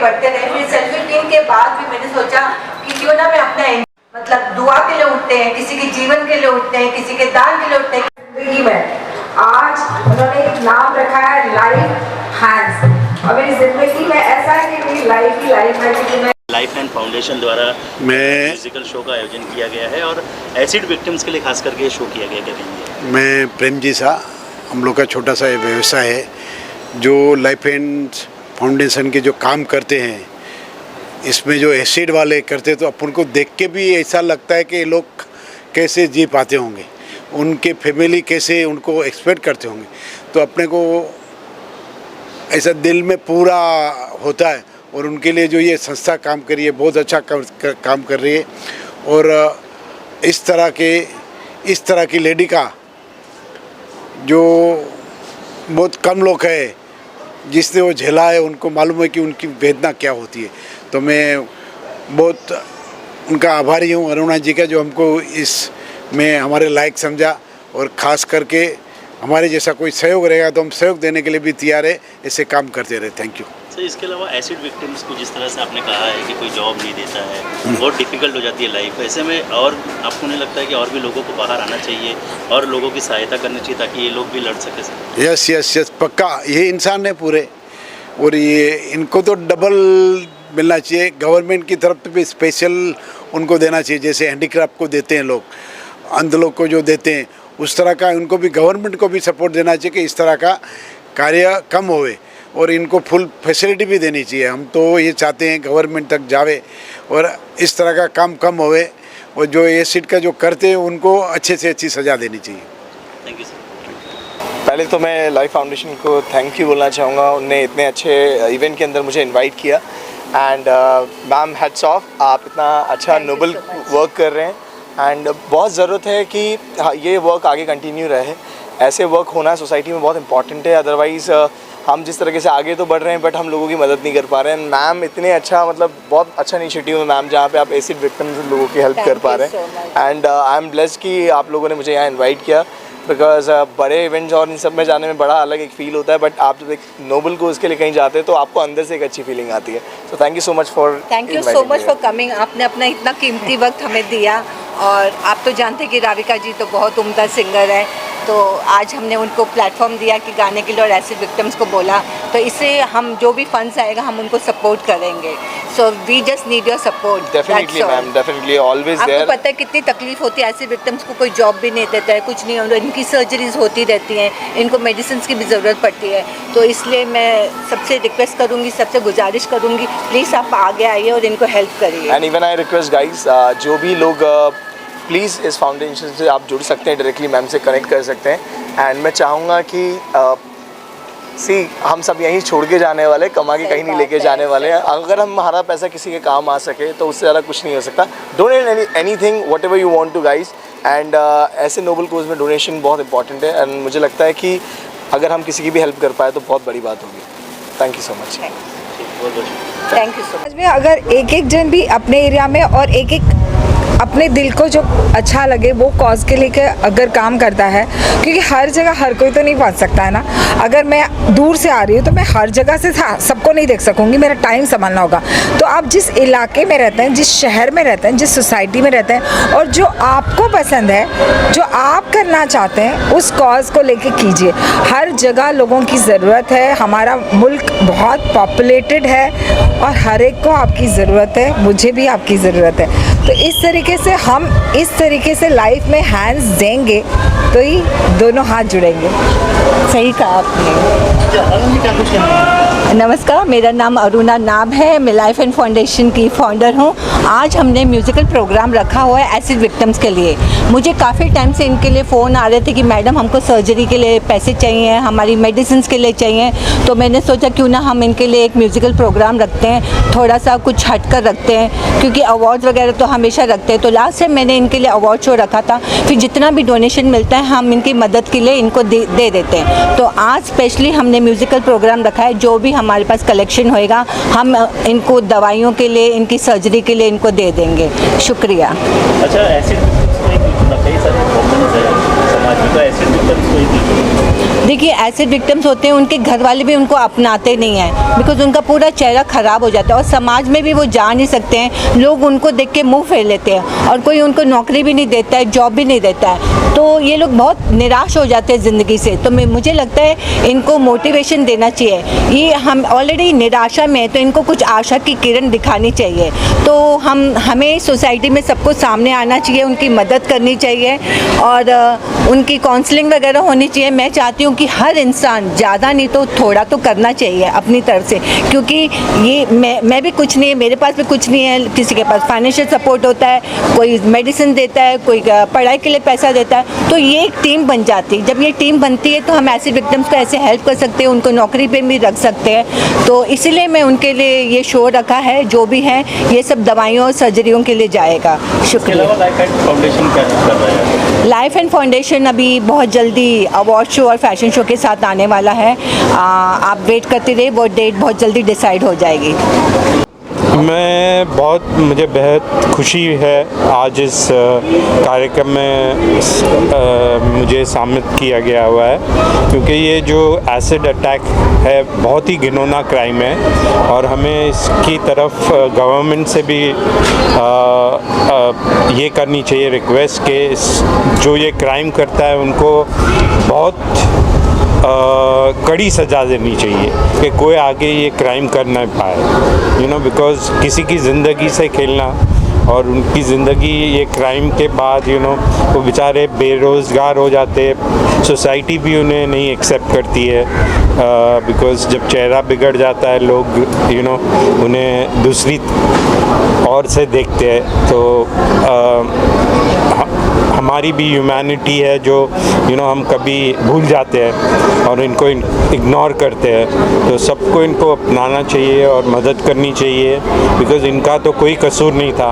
बढ़ते रहे। फिर सेल्फी टीम के बाद भी मैंने सोचा कि क्यों ना मैं अपना मतलब दुआ के लिए उठते हैं, किसी के जीवन के लिए उठते हैं, किसी के दान के लिए उठते हैं। जिंदगी में आज उन्होंने एक नाम रखा है लाइफ हैंड्स, और मेरी जिंदगी में ऐसा है कि मेरी लाइफ ही लाइफ है कि मैं लाइफ हैंड फाउंडेशन द्वारा म्यूजिकल शो का आयोजन किया गया है और एसिड विक्टिम्स के लिए खास करके ये शो किया गया। क्या कहेंगे? मैं प्रेम जी सा, हम लोग का छोटा सा व्यवसाय है जो लाइफ हैंड फाउंडेशन के जो काम करते हैं, इसमें जो एसिड वाले करते तो अपन को देख के भी ऐसा लगता है कि ये लोग कैसे जी पाते होंगे, उनके फैमिली कैसे उनको एक्सपेक्ट करते होंगे। तो अपने को ऐसा दिल में पूरा होता है। और उनके लिए जो ये संस्था काम कर रही है, बहुत अच्छा काम कर रही है। और इस तरह की लेडी का जो बहुत कम लोग है जिसने वो झेला है, उनको मालूम है कि उनकी वेदना क्या होती है। तो मैं बहुत उनका आभारी हूँ अरुणा जी का, जो हमको इसमें हमारे लायक समझा। और ख़ास करके हमारे जैसा कोई सहयोग रहेगा तो हम सहयोग देने के लिए भी तैयार है, ऐसे काम करते रहे। Thank you sir. इसके अलावा एसिड विक्टिम्स को जिस तरह से आपने कहा है कि कोई जॉब नहीं देता है, बहुत डिफ़िकल्ट हो जाती है लाइफ, ऐसे में और आपको नहीं लगता है कि और भी लोगों को बाहर आना चाहिए और लोगों की सहायता करनी चाहिए ताकि ये लोग भी लड़ सके? यस यस यस, पक्का। ये इंसान है पूरे, और ये इनको तो डबल मिलना चाहिए। गवर्नमेंट की तरफ से भी स्पेशल उनको देना चाहिए, जैसे हैंडीक्राफ्ट को देते हैं लोग, अंध लोग को जो देते हैं, उस तरह का उनको भी गवर्नमेंट को भी सपोर्ट देना चाहिए कि इस तरह का कार्य कम होवे और इनको फुल फैसिलिटी भी देनी चाहिए। हम तो ये चाहते हैं गवर्नमेंट तक जावे और इस तरह का काम कम होवे, और जो एसिड का जो करते हैं उनको अच्छे से अच्छी सज़ा देनी चाहिए। Thank you sir. पहले तो मैं लाइफ फाउंडेशन को थैंक यू बोलना चाहूँगा, उनने इतने अच्छे इवेंट के अंदर मुझे इनवाइट किया। एंड मैम, हैट्स ऑफ, आप इतना अच्छा नोबल वर्क कर रहे हैं। एंड बहुत ज़रूरत है कि ये वर्क आगे कंटिन्यू रहे। ऐसे वर्क होना सोसाइटी में बहुत इंपॉर्टेंट है। अदरवाइज़ हम जिस तरीके से आगे तो बढ़ रहे हैं बट हम लोगों की मदद नहीं कर पा रहे हैं। मैम इतने अच्छा, मतलब बहुत अच्छा इनिशिएटिव है मैम, जहाँ पे आप एसिड विक्टिम्स लोगों की हेल्प कर पा रहे हैं। एंड आई एम ब्लेस्ड कि आप लोगों ने मुझे यहाँ इन्वाइट किया, बिकॉज बड़े इवेंट्स और इन सब में जाने में बड़ा अलग एक फ़ील होता है, बट आप जब एक नोबल को उसके लिए कहीं जाते हैं तो आपको अंदर से एक अच्छी फीलिंग आती है। So thank you so much for coming. आपने अपना इतना कीमती वक्त हमें दिया, और आप तो जानते हैं कि राविका जी तो बहुत उम्दा सिंगर है, तो आज हमने उनको प्लेटफॉर्म दिया कि गाने के लिए और एसिड विक्टिम्स को बोला, तो इससे हम जो भी फंड्स आएगा हम उनको सपोर्ट करेंगे। So we just need your support. Definitely ma'am, definitely, always there. आपको पता है कितनी तकलीफ होती है एसिड विक्टिम्स को, कोई जॉब भी नहीं देता है, कुछ नहीं, इनकी सर्जरीज होती रहती हैं, इनको मेडिसिन की भी ज़रूरत पड़ती है। तो इसलिए मैं सबसे रिक्वेस्ट करूँगी, सबसे गुजारिश करूँगी, प्लीज़ आप आगे आइए और इनको हेल्प करिए। And even I request guys, जो भी लोग प्लीज़ इस फाउंडेशन से आप जुड़ सकते हैं, डायरेक्टली मैम से कनेक्ट कर सकते हैं। एंड मैं चाहूँगा कि हम सब यहीं छोड़ के जाने वाले, कमा के कहीं नहीं लेके जाने वाले हैं। अगर हमारा पैसा किसी के काम आ सके तो उससे ज़्यादा कुछ नहीं हो सकता। Donate anything whatever you want to guys. And ऐसे नोबल कोज में डोनेशन बहुत इंपॉर्टेंट है। एंड मुझे लगता है कि अगर हम किसी की भी हेल्प कर पाए तो बहुत बड़ी बात होगी। Thank you so much. Thank you so much. अगर एक एक जन भी अपने एरिया में और एक एक अपने दिल को जो अच्छा लगे वो कॉज के लिए अगर काम करता है, क्योंकि हर जगह हर कोई तो नहीं पहुंच सकता है ना। अगर मैं दूर से आ रही हूँ तो मैं हर जगह से सबको नहीं देख सकूँगी, मेरा टाइम संभालना होगा। तो आप जिस इलाके में रहते हैं, जिस शहर में रहते हैं, जिस सोसाइटी में रहते हैं, और जो आपको पसंद है, जो आप करना चाहते हैं, उस कॉज को लेके कीजिए। हर जगह लोगों की ज़रूरत है। हमारा मुल्क बहुत पॉपुलेटेड है और हर एक को आपकी ज़रूरत है, मुझे भी आपकी ज़रूरत है। तो इस तरीके से लाइफ में हैंड्स देंगे तो ही दोनों हाथ जुड़ेंगे। सही कहा आपने। नमस्कार, मेरा नाम अरुणा नाम है, मैं लाइफ एंड फाउंडेशन की फाउंडर हूँ। आज हमने म्यूज़िकल प्रोग्राम रखा हुआ है एसिड विक्टिम्स के लिए। मुझे काफ़ी टाइम से इनके लिए फ़ोन आ रहे थे कि मैडम हमको सर्जरी के लिए पैसे चाहिए, हमारी मेडिसिन के लिए चाहिए। तो मैंने सोचा क्यों ना हम इनके लिए एक म्यूज़िकल प्रोग्राम रखते हैं, थोड़ा सा कुछ हट कर रखते हैं, क्योंकि अवार्ड वगैरह तो हमेशा रखते हैं। तो लास्ट टाइम मैंने इनके लिए अवार्ड शो रखा था, फिर जितना भी डोनेशन मिलता है हम इनकी मदद के लिए इनको दे देते हैं। तो आज स्पेशली हमने म्यूज़िकल प्रोग्राम रखा है। जो भी हमारे पास कलेक्शन होएगा हम इनको दवाइयों के लिए, इनकी सर्जरी के लिए इनको दे देंगे। शुक्रिया। अच्छा, एसिड कई सारे प्रॉब्लम्स है समाज में, तो एसिड देखिए एसिड विक्टिम्स होते हैं, उनके घर वाले भी उनको अपनाते नहीं हैं बिकॉज उनका पूरा चेहरा ख़राब हो जाता है और समाज में भी वो जा नहीं सकते हैं, लोग उनको देख के मुँह फेर लेते हैं और कोई उनको नौकरी भी नहीं देता है, जॉब भी नहीं देता है, तो ये लोग बहुत निराश हो जाते हैं ज़िंदगी से। तो मुझे लगता है इनको मोटिवेशन देना चाहिए, ये हम ऑलरेडी निराशा में है तो इनको कुछ आशा की किरण दिखानी चाहिए। तो हमें सोसाइटी में सबको सामने आना चाहिए, उनकी मदद करनी चाहिए और उनकी काउंसलिंग वगैरह होनी चाहिए। मैं चाहती हूँ कि हर इंसान ज़्यादा नहीं तो थोड़ा तो करना चाहिए अपनी तरफ से, क्योंकि ये मैं भी कुछ नहीं है, मेरे पास भी कुछ नहीं है, किसी के पास फाइनेंशियल सपोर्ट होता है, कोई मेडिसिन देता है, कोई पढ़ाई के लिए पैसा देता है, तो ये एक टीम बन जाती है। जब ये टीम बनती है तो हम ऐसे विक्टिम्स को ऐसे हेल्प कर सकते हैं, उनको नौकरी पे भी रख सकते हैं। तो इसीलिए मैं उनके लिए ये शो रखा है, जो भी है ये सब दवाइयों और सर्जरियों के लिए जाएगा। शुक्रिया। लाइफ एंड फाउंडेशन क्या कर रहा है? लाइफ एंड फाउंडेशन अभी बहुत जल्दी अवार्ड शो और फैशन शो के साथ आने वाला है, आप वेट करते रहिए, वो डेट बहुत जल्दी डिसाइड हो जाएगी। मुझे बेहद खुशी है आज इस कार्यक्रम में मुझे शामिल किया गया हुआ है, क्योंकि ये जो एसिड अटैक है बहुत ही घिनौना क्राइम है और हमें इसकी तरफ गवर्नमेंट से भी ये करनी चाहिए रिक्वेस्ट कि जो ये क्राइम करता है उनको बहुत कड़ी सज़ा देनी चाहिए कि कोई आगे ये क्राइम कर ना पाए, बिकॉज़ किसी की ज़िंदगी से खेलना और उनकी ज़िंदगी ये क्राइम के बाद वो बेचारे बेरोज़गार हो जाते, सोसाइटी भी उन्हें नहीं एक्सेप्ट करती है बिकॉज़ जब चेहरा बिगड़ जाता है लोग उन्हें दूसरी और से देखते हैं। तो हमारी भी ह्यूमैनिटी है जो हम कभी भूल जाते हैं और इनको इग्नोर करते हैं, तो सबको इनको अपनाना चाहिए और मदद करनी चाहिए बिकॉज़ इनका तो कोई कसूर नहीं था,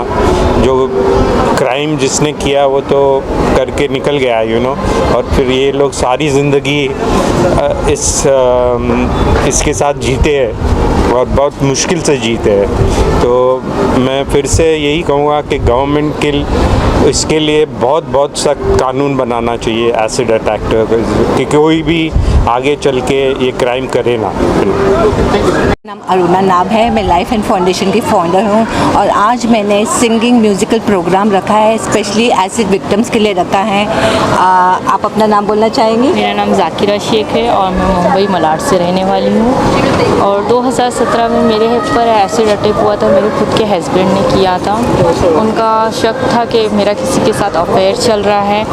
जो क्राइम जिसने किया वो तो करके निकल गया और फिर ये लोग सारी ज़िंदगी इसके साथ जीते हैं और बहुत मुश्किल से जीते हैं। तो मैं फिर से यही कहूँगा कि गवर्नमेंट के इसके लिए बहुत सख्त कानून बनाना चाहिए एसिड अटैक कि कोई भी आगे चल के ये क्राइम करे ना। नाम अरुणा नाभ है, मैं लाइफ एंड फाउंडेशन की फाउंडर हूँ और आज मैंने सिंगिंग म्यूज़िकल प्रोग्राम रखा है, स्पेशली एसिड विक्टिम्स के लिए रखा है। आप अपना नाम बोलना चाहेंगी? मेरा नाम जाकिरा शेख है और मैं मुंबई मलाड से रहने वाली हूँ और 2017 में मेरे पर एसिड अटैक हुआ था, मेरे खुद के हस्बैंड ने किया था। उनका शक था कि मेरा किसी के साथ अफेयर चल रहा है,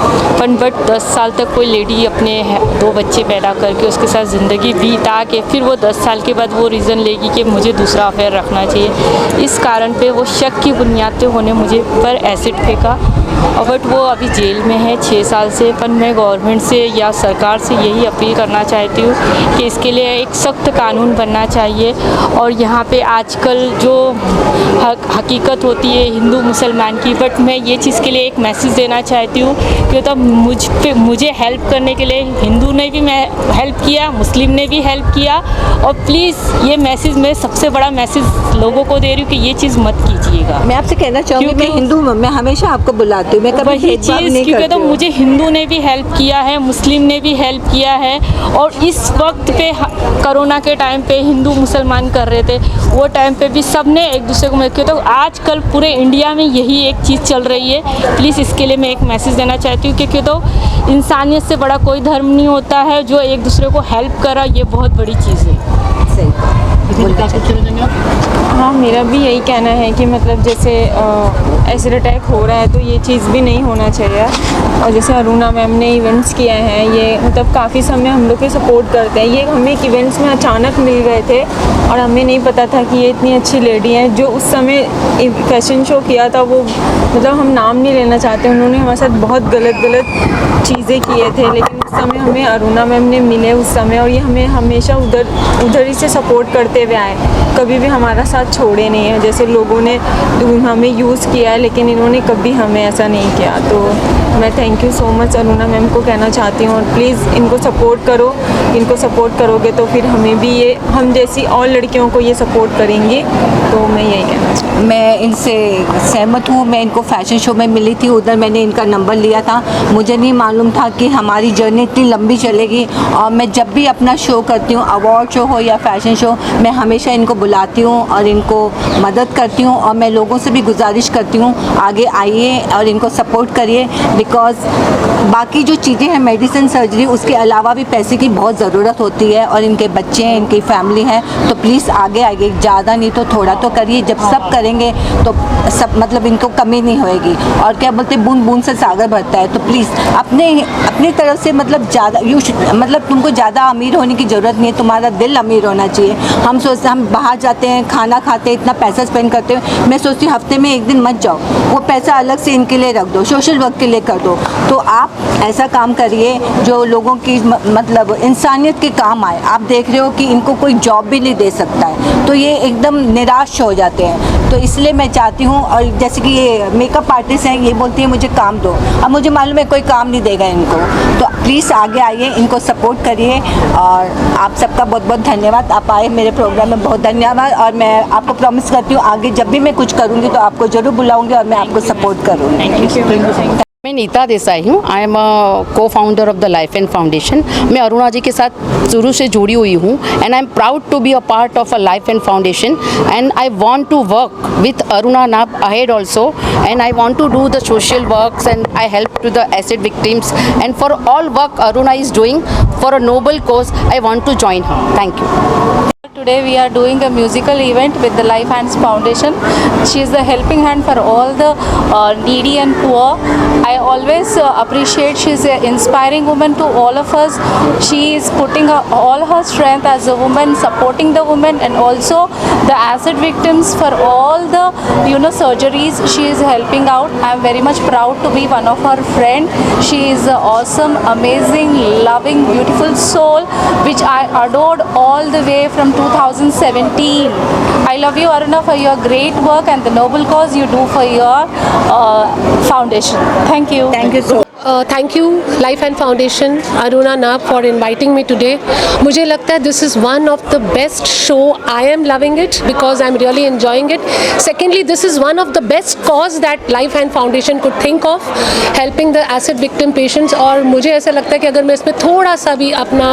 बट 10 साल तक कोई लेडी अपने 2 बच्चे पैदा करके उसके साथ ज़िंदगी बीता के फिर वो 10 साल के बाद वो रीज़न लेगी कि मुझे दूसरा अफेयर रखना चाहिए। इस कारण पे वो शक की बुनियाद पे उन्होंने मुझे पर एसिड फेंका और बट वो अभी जेल में है 6 साल से। पर मैं गवर्नमेंट से या सरकार से यही अपील करना चाहती हूँ कि इसके लिए एक सख्त कानून बनना चाहिए और यहाँ पे आजकल जो हकीकत होती है हिंदू मुसलमान की, बट मैं ये चीज़ के लिए एक मैसेज देना चाहती हूँ कि तो मुझे हेल्प करने के लिए हिंदू ने भी हेल्प किया, मुस्लिम ने भी हेल्प किया और प्लीज़ ये मैसेज मैं सबसे बड़ा मैसेज लोगों को दे रही हूँ कि ये चीज़ मत कीजिएगा। मैं आपसे कहना चाहूँगी, मैं हिंदू हूँ, मैं हमेशा आपको बुलाती हूँ, मैं कभी भेदभाव नहीं क्योंकि तो करती हूँ। मुझे हिंदू ने भी हेल्प किया है, मुस्लिम ने भी हेल्प किया है और इस वक्त पे कोरोना के टाइम पे हिंदू मुसलमान कर रहे थे, वो टाइम पे भी सब ने एक दूसरे को मदद किया। तो आजकल पूरे इंडिया में यही एक चीज़ चल रही है। प्लीज़ इसके लिए मैं एक मैसेज देना चाहती हूँ क्योंकि तो इंसानियत से बड़ा कोई धर्म नहीं होता है, जो एक दूसरे को हेल्प करा ये बहुत बड़ी चीज़ है। हाँ, मेरा भी यही कहना है कि मतलब जैसे एसिड अटैक हो रहा है तो ये चीज़ भी नहीं होना चाहिए। और जैसे अरुणा मैम ने इवेंट्स किए हैं, ये मतलब काफ़ी समय हम लोग के सपोर्ट करते हैं। ये हमें इवेंट्स में अचानक मिल गए थे और हमें नहीं पता था कि ये इतनी अच्छी लेडी हैं। जो उस समय फैशन शो किया था वो मतलब हम नाम नहीं लेना चाहते, उन्होंने हमारे साथ बहुत गलत चीज़ें किए थे, लेकिन उस समय हमें अरुणा मैम ने मिले उस समय और ये हमें हमेशा उधर ही से सपोर्ट करते हुए आए, कभी भी हमारा साथ छोड़े नहीं है। जैसे लोगों ने हमें यूज़ किया है लेकिन इन्होंने कभी हमें ऐसा नहीं किया। तो मैं thank you so much Aruna ma'am को कहना चाहती हूँ और प्लीज़ इनको सपोर्ट करो, इनको सपोर्ट करोगे तो फिर हमें भी ये हम जैसी और लड़कियों को ये सपोर्ट करेंगी। तो मैं यही कहना चाहती हूँ। मैं इनसे सहमत हूँ। मैं इनको फ़ैशन शो में मिली थी, उधर मैंने इनका नंबर लिया था। मुझे नहीं मालूम था कि हमारी जर्नी इतनी लंबी चलेगी। और मैं जब भी अपना शो करती हूँ, अवार्ड शो हो या फ़ैशन शो, मैं हमेशा इनको बुलाती हूँ और इनको मदद करती हूँ। और मैं लोगों से भी गुजारिश करती हूँ आगे आइए और इनको सपोर्ट करिए, बिकॉज़ बाकी जो चीज़ें हैं, मेडिसिन, सर्जरी, उसके अलावा भी पैसे की बहुत ज़रूरत होती है। और इनके बच्चे हैं, इनकी फैमिली है, तो प्लीज़ आगे आइए। ज़्यादा नहीं तो थोड़ा तो करिए। जब सब करेंगे तो सब मतलब इनको कमी नहीं होएगी। और क्या बोलते हैं, बूंद बूंद से सागर भरता है। तो प्लीज़ अपनी तरफ से मतलब ज़्यादा मतलब तुमको ज़्यादा अमीर होने की ज़रूरत नहीं है, तुम्हारा दिल अमीर होना चाहिए। हम सोचते हम बाहर जाते हैं, खाना खाते हैं, इतना पैसा स्पेंड करते हैं। मैं सोचती हूँ हफ्ते में एक दिन मत जाओ, वो पैसा अलग से इनके लिए रख दो, सोशल वर्क के लिए कर दो। तो आप ऐसा काम करिए जो लोगों की मतलब इंसानियत के काम आए। आप देख रहे हो कि इनको कोई जॉब भी नहीं दे सकता है, तो ये एकदम निराश हो जाते हैं। तो इसलिए मैं चाहती हूँ, और जैसे कि ये मेकअप आर्टिस्ट हैं, ये बोलती है मुझे काम दो। अब मुझे मालूम है कोई काम नहीं देगा इनको, तो प्लीज़ आगे आइए, इनको सपोर्ट करिए। और आप सबका बहुत बहुत धन्यवाद, आप आए मेरे प्रोग्राम में, बहुत धन्यवाद। और मैं आपको प्रॉमिस करती हूँ आगे जब भी मैं कुछ करूँगी तो आपको ज़रूर बुलाऊँगी और मैं आपको सपोर्ट करूँगी। Thank you. मैं नीता देसाई हूँ। आई एम को founder of the life and foundation. मैं अरुणा जी के साथ शुरू से जुड़ी हुई हूँ and I am proud to be a part of a life and foundation and I want to work with Aruna नाब ahead also and I want to do the social works and I help to the acid victims and for all work Aruna is doing for a noble cause I want to join her. Thank you. Today we are doing a musical event with the Life Hands Foundation. She is the helping hand for all the needy and poor. I always appreciate she is an inspiring woman to all of us. She is putting all her strength as a woman, supporting the women and also the acid victims for all the surgeries she is helping out. I am very much proud to be one of her friend. She is an awesome, amazing, loving, beautiful soul which I adored all the way from 2017. I love you, Aruna, for your great work and the noble cause you do for your foundation. Thank you. Thank you so much. Thank you Life and Foundation, Aruna Naab, for inviting me today. मुझे लगता है this is one of the best show. I am loving it because I'm really enjoying it. Secondly, this is one of the best cause that Life and Foundation could think of, helping the acid victim patients. और मुझे ऐसा लगता है कि अगर मैं इसमें थोड़ा सा भी अपना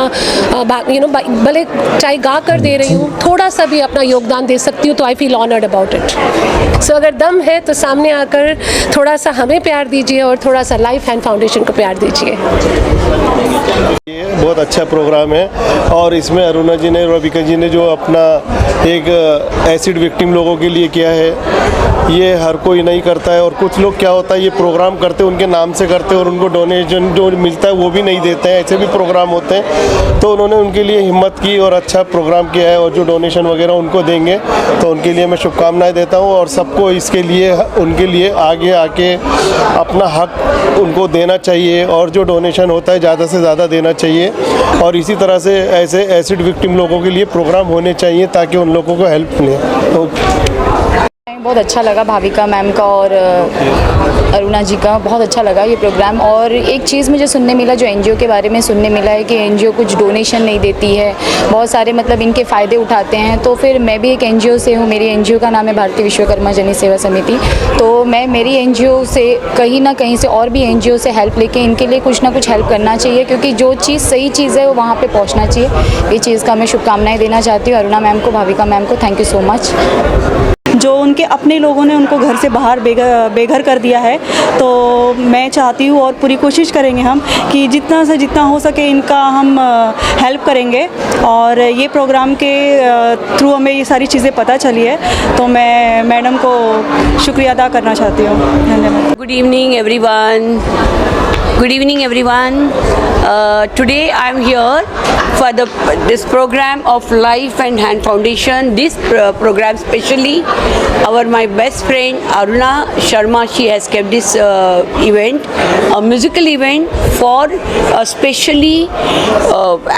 भले चाहे गा कर दे रही हूँ, थोड़ा सा भी अपना योगदान दे सकती हूँ, तो I feel honoured about it. So अगर दम है तो सामने आकर थोड़ा सा हमें प्यार दीजिए और थोड़ा सा लाइफ एंड फाउंडेशन को प्यार दीजिए। ये बहुत अच्छा प्रोग्राम है और इसमें अरुणा जी ने, रविका जी ने जो अपना एक एसिड विक्टिम लोगों के लिए किया है, ये हर कोई नहीं करता है। और कुछ लोग क्या होता है, ये प्रोग्राम करते हैं उनके नाम से करते हैं और उनको डोनेशन जो मिलता है वो भी नहीं देते हैं, ऐसे भी प्रोग्राम होते हैं। तो उन्होंने उनके लिए हिम्मत की और अच्छा प्रोग्राम किया है और जो डोनेशन वगैरह उनको देंगे तो उनके लिए मैं शुभकामनाएं देता हूँ। और सबको इसके लिए उनके लिए आगे आके अपना हक उनको देना चाहिए और जो डोनेशन होता है ज़्यादा से ज़्यादा देना चाहिए। और इसी तरह से ऐसे एसिड विक्टिम लोगों के लिए प्रोग्राम होने चाहिए ताकि उन लोगों को हेल्प मिले। बहुत अच्छा लगा भाविका मैम का और अरुणा जी का, बहुत अच्छा लगा ये प्रोग्राम। और एक चीज़ मुझे सुनने मिला, जो एनजीओ के बारे में सुनने मिला है कि एनजीओ कुछ डोनेशन नहीं देती है, बहुत सारे मतलब इनके फ़ायदे उठाते हैं। तो फिर मैं भी एक एनजीओ से हूँ, मेरी एनजीओ का नाम है भारतीय विश्वकर्मा जन सेवा समिति। तो मैं मेरी एनजीओ से कहीं ना कहीं से और भी एनजीओ से हेल्प लेके इनके लिए कुछ ना कुछ हेल्प करना चाहिए, क्योंकि जो चीज़ सही चीज़ है वो वहाँ पर पहुँचना चाहिए। ये चीज़ का मैं शुभकामनाएँ देना चाहती हूँ अरुणा मैम को, भाविका मैम को। Thank you so much. जो उनके अपने लोगों ने उनको घर से बाहर बेघर कर दिया है, तो मैं चाहती हूँ और पूरी कोशिश करेंगे हम कि जितना से जितना हो सके इनका हम हेल्प करेंगे। और ये प्रोग्राम के थ्रू हमें ये सारी चीज़ें पता चली है, तो मैं मैडम को शुक्रिया अदा करना चाहती हूँ। धन्यवाद। Good evening everyone. Good evening everyone. Today I am here for this program of Life and Hand Foundation. This program specially my best friend Aruna Sharma, she has kept this event, a musical event for especially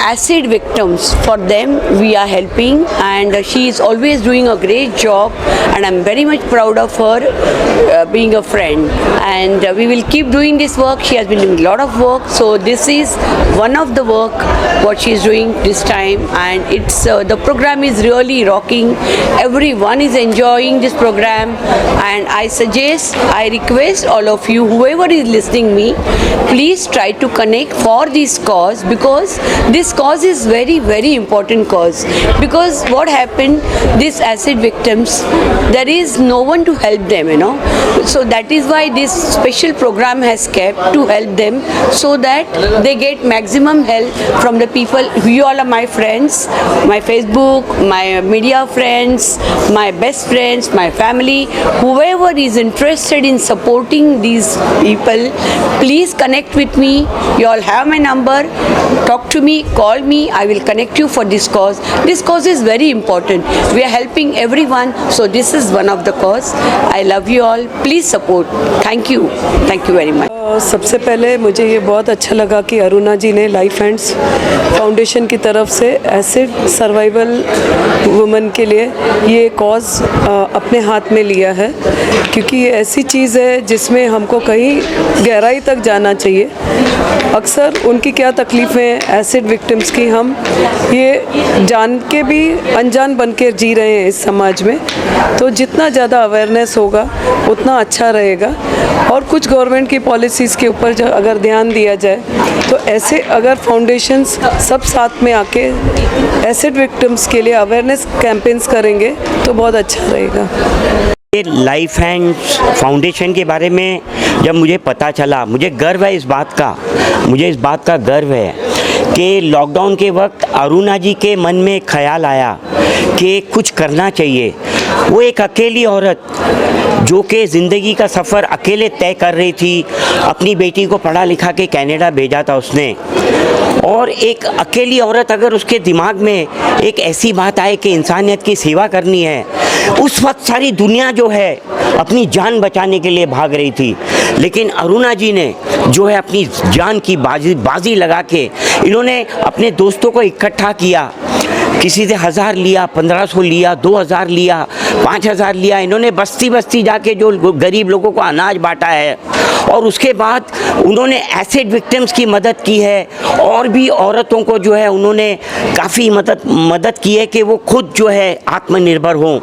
acid victims. For them we are helping and she is always doing a great job and I am very much proud of her being a friend, and we will keep doing this work. She has been doing a lot of work, so this is one of the work what she is doing this time, and it's the program is really rocking. Everyone is enjoying this program, and I suggest, I request all of you, whoever is listening me, please try to connect for this cause, because this cause is very, very important cause. Because what happened, these acid victims, there is no one to help them, you know. So that is why this special program has kept to help them, so that they get maximum help from the people. You all are my friends, my Facebook, my media friends, my best friends, my family. Whoever is interested in supporting these people, please connect with me. You all have my number. Talk to me, call me. I will connect you for this cause. This cause is very important. We are helping everyone, so this is one of the cause. I love you all. Please support. Thank you. Thank you very much. सबसे पहले मुझे ये बहुत अच्छा लगा कि अरुणा जी ने life hands foundation की तरफ से एसिड सर्वाइवल वुमेन के लिए ये कॉज अपने हाथ में लिया है, क्योंकि ये ऐसी चीज़ है जिसमें हमको कहीं गहराई तक जाना चाहिए। अक्सर उनकी क्या तकलीफ़ें एसिड विक्टिम्स की हम ये जान के भी अनजान बन के जी रहे हैं इस समाज में। तो जितना ज़्यादा अवेयरनेस होगा उतना अच्छा रहेगा, और कुछ गवर्नमेंट की पॉलिसीज़ के ऊपर जो अगर ध्यान दिया जाए, तो ऐसे अगर फाउंडेशंस सब साथ में आके एसिड विक्टिम्स के लिए अवेयरनेस कैंपेन्स करेंगे तो बहुत अच्छा रहेगा। लाइफ हैंड्स फाउंडेशन के बारे में जब मुझे पता चला, मुझे गर्व है इस बात का, मुझे इस बात का गर्व है कि लॉकडाउन के वक्त अरुणा जी के मन में ख्याल आया कि कुछ करना चाहिए। वो एक अकेली औरत जो कि ज़िंदगी का सफ़र अकेले तय कर रही थी, अपनी बेटी को पढ़ा लिखा के कनाडा भेजा था उसने, और एक अकेली औरत अगर उसके दिमाग में एक ऐसी बात आए कि इंसानियत की सेवा करनी है, उस वक्त सारी दुनिया जो है अपनी जान बचाने के लिए भाग रही थी, लेकिन अरुणा जी ने जो है अपनी जान की बाजी लगा के इन्होंने अपने दोस्तों को इकट्ठा किया। किसी से 1000 लिया, 1500 लिया, 2000 लिया, 5000 लिया। इन्होंने बस्ती बस्ती जाके जो गरीब लोगों को अनाज बांटा है, और उसके बाद उन्होंने एसिड विक्टिम्स की मदद की है, और भी औरतों को जो है उन्होंने काफ़ी मदद की है कि वो खुद जो है आत्मनिर्भर हों।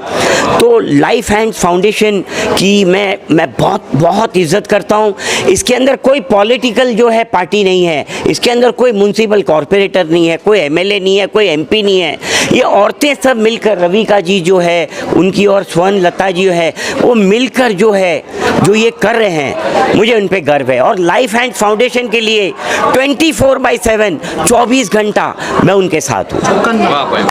तो लाइफ हैंड्स फाउंडेशन की मैं बहुत इज़्ज़त करता हूँ। इसके अंदर कोई पॉलिटिकल जो है पार्टी नहीं है, इसके अंदर कोई म्यूनसिपल कॉरपोरेटर नहीं है, कोई एमएलए नहीं है, कोई एमपी नहीं है। ये औरतें सब मिलकर, रविका जी जो है उनकी और स्वर्ण लता जी जो है वो मिलकर जो है जो ये कर रहे हैं, मुझे उन पे गर्व है। और लाइफ हैंड फाउंडेशन के लिए 24/7 24 घंटा मैं उनके साथ हूँ।